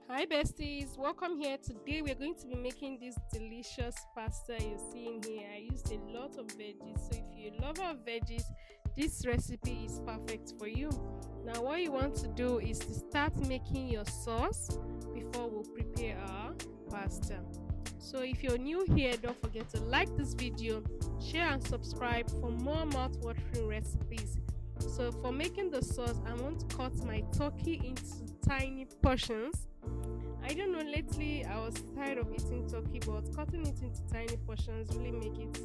Hi besties, welcome here. Today we're going to be making this delicious pasta you're seeing here. I used a lot of veggies, so if you're a lover of veggies, this recipe is perfect for you. Now what you want to do is to start making your sauce before we prepare our pasta. So if you're new here, don't forget to like this video, share and subscribe for more mouth-watering recipes. So for making the sauce, I want to cut my turkey into tiny portions. I don't know, lately I was tired of eating turkey, but cutting it into tiny portions really make it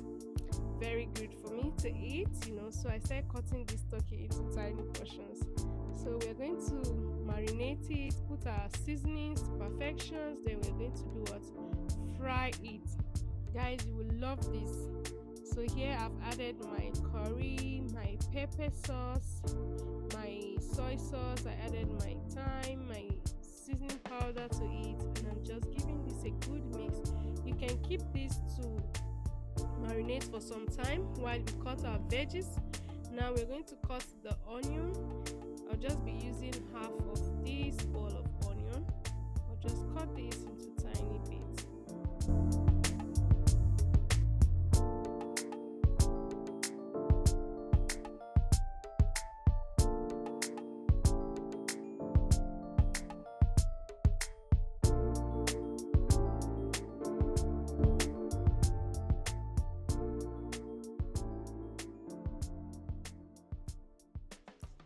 very good for me to eat. So I started cutting this turkey into tiny portions. So we're going to marinate it, put our seasonings to perfections, then we're going to do what? Fry it. Guys, you will love this. So here I've added my curry, my pepper sauce, my soy sauce, I added my thyme, my seasoning powder to it, and I'm just giving this a good mix. You can keep this to marinate for some time while we cut our veggies. Now we're going to cut the onion. I'll just be using half of this bowl of onion. I'll just cut this into tiny bits.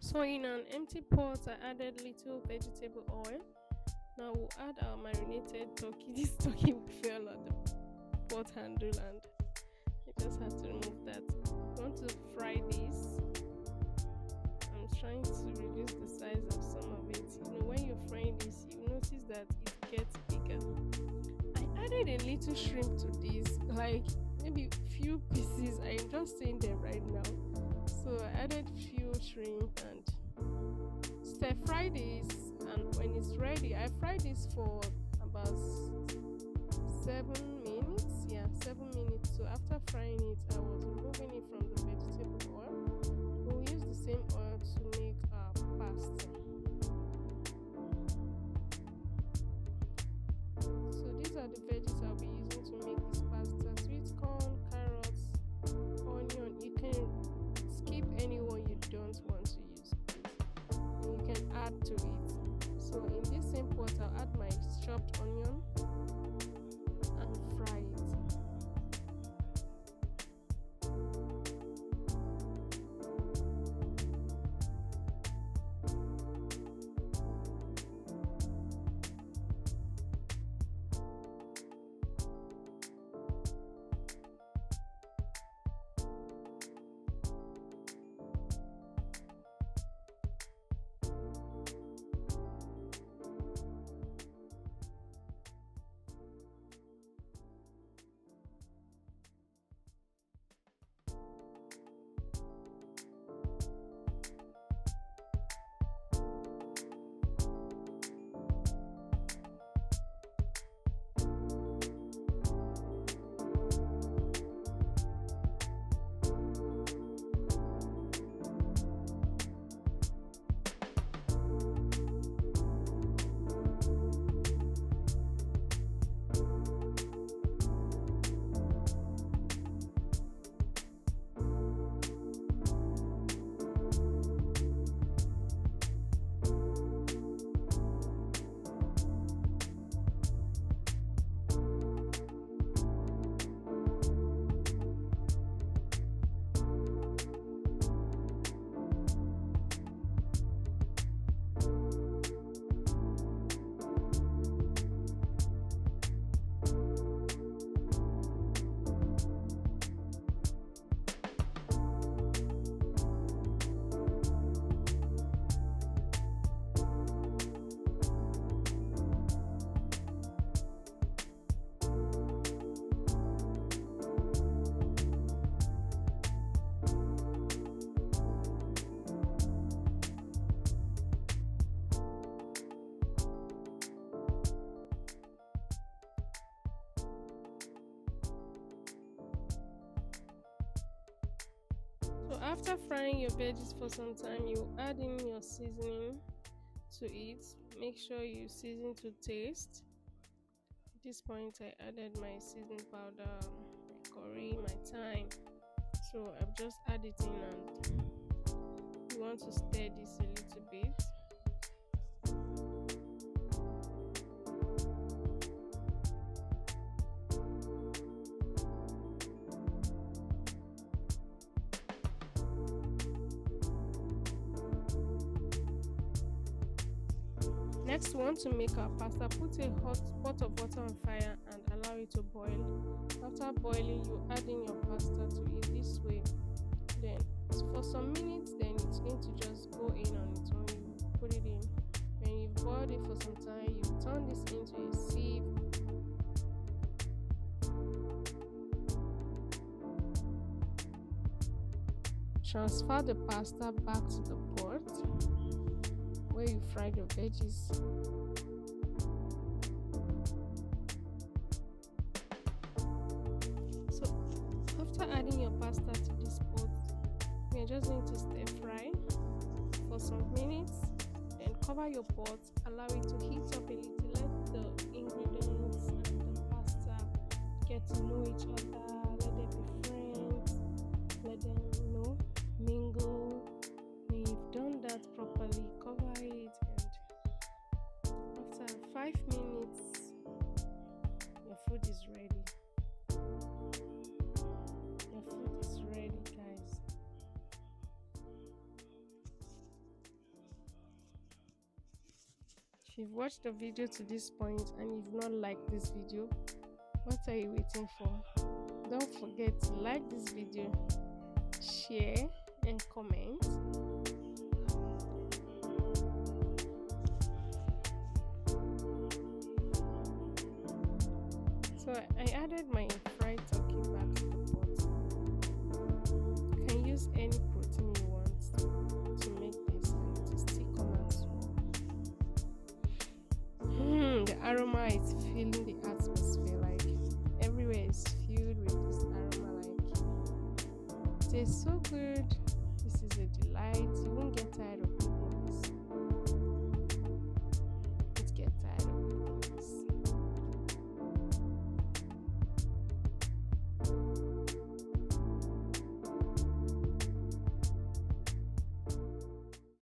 So in an empty pot, I added little vegetable oil. Now we'll add our marinated turkey. This turkey fell on the pot handle and I just had to remove that. I want to fry this. I'm trying to reduce the size of some of it. When you're frying this, you notice that it gets bigger. I added a little shrimp to this, like maybe few pieces. I'm just saying them right now. So I added few shrimp and stir fry this, and when it's ready, I fry this for about 7 minutes. Yeah, 7 minutes. So after frying it, I was removing it from the vegetable oil. We'll use the same oil to make our pasta. So these are the veggies I'll be using to make this pasta: sweet corn, carrots, onion. You can skip any one you don't want to use, and you can add to it. So in this same pot, I'll add my chopped onion and fry it. So after frying your veggies for some time, you add in your seasoning to it. Make sure you season to taste. At this point, I added my seasoning powder, my curry, my thyme. So I've just added it in, and you want to stir this a little bit. Next, we want to make our pasta. Put a hot pot of water on fire and allow it to boil. After boiling, you add in your pasta to it this way. Then, for some minutes, then it's going to just go in on its own. You put it in. When you've boiled it for some time, you turn this into a sieve. Transfer the pasta back to the pot where you fried your veggies. So after adding your pasta to this pot, we are just going to stir fry for some minutes. Then cover your pot, allow it to heat up a little. Let the ingredients and the pasta get to know each other. Let them be friends. Let them, mingle. When you've done that properly, cover it, and after 5 minutes, your food is ready. Your food is ready, guys. If you've watched the video to this point and you've not liked this video, what are you waiting for? Don't forget to like this video, share, and comment. So I added my fried turkey back to the pot. You can use any protein you want to make this, and it will still come out well. The aroma is filling the atmosphere, like everywhere is filled with this aroma, like it tastes so good. This is a delight. You won't get tired of it.